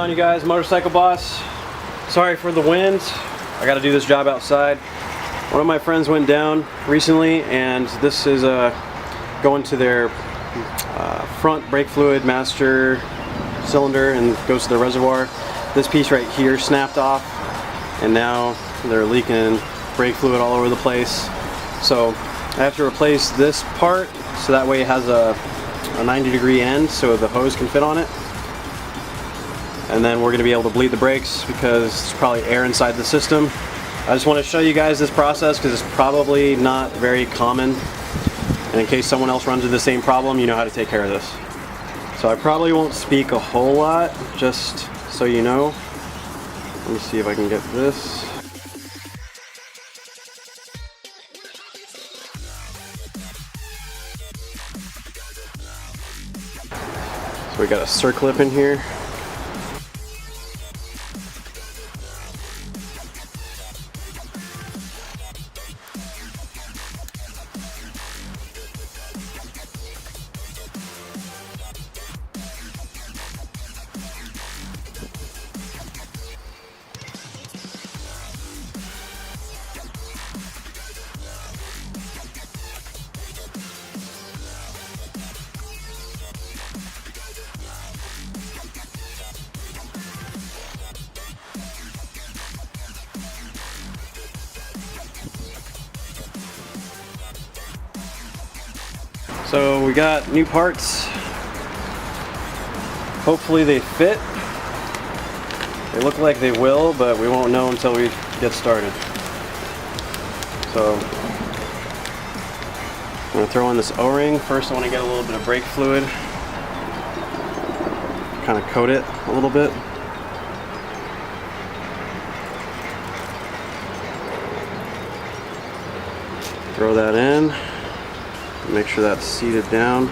on, you guys? Motorcycle Boss. Sorry for the wind. I got to do this job outside. One of my friends went down recently, and this is going to their front brake fluid master cylinder and goes to the reservoir. This piece right here snapped off, and now they're leaking brake fluid all over the place. So I have to replace this part so that way it has a 90-degree end so the hose can fit on it. And then we're going to be able to bleed the brakes because there's probably air inside the system. I just want to show you guys this process because it's probably not very common. And in case someone else runs into the same problem, you know how to take care of this. So I probably won't speak a whole lot, just so you know. Let me see if I can get this. So we got a circlip in here. So we got new parts. Hopefully they fit. They look like they will, but we won't know until we get started. So I'm going to throw in this O-ring. First I want to get a little bit of brake fluid. Kind of coat it a little bit. Throw that in. Make sure that's seated down.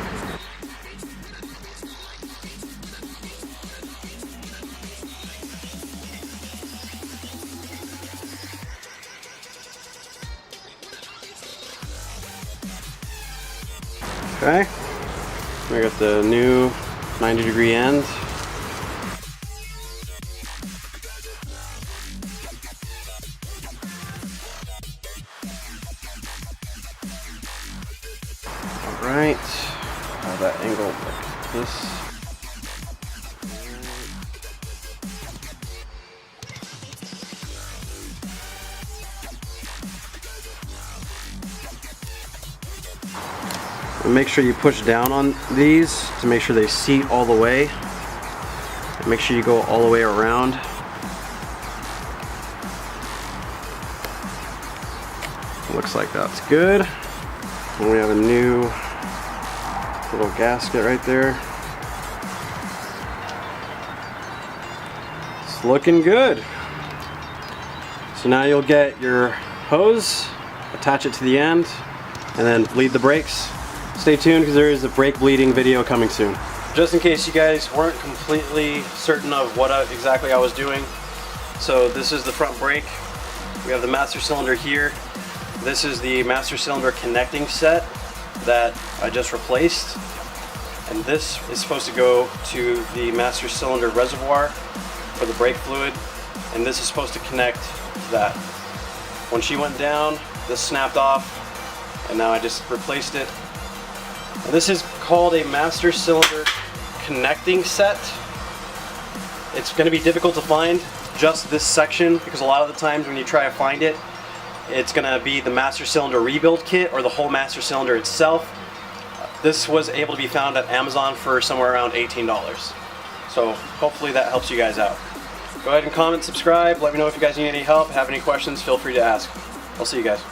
Okay, we got the new 90-degree end. Right, have that angle like this. And make sure you push down on these to make sure they seat all the way. And make sure you go all the way around. Looks like that's good. And we have a new little gasket right there. It's looking good. So now you'll get your hose, attach it to the end, and then bleed the brakes. Stay tuned because there is a brake bleeding video coming soon. Just in case you guys weren't completely certain of what exactly I was doing. So this is the front brake. We have the master cylinder here. This is the master cylinder connecting set that I just replaced. And this is supposed to go to the master cylinder reservoir for the brake fluid. And this is supposed to connect that. When she went down, this snapped off, and now I just replaced it. And this is called a master cylinder connecting set. It's going to be difficult to find just this section because a lot of the times when you try to find it, it's going to be the master cylinder rebuild kit or the whole master cylinder itself. This was able to be found at Amazon for somewhere around $18. So hopefully that helps you guys out. Go ahead and comment, subscribe, let me know if you guys need any help, have any questions, feel free to ask. I'll see you guys.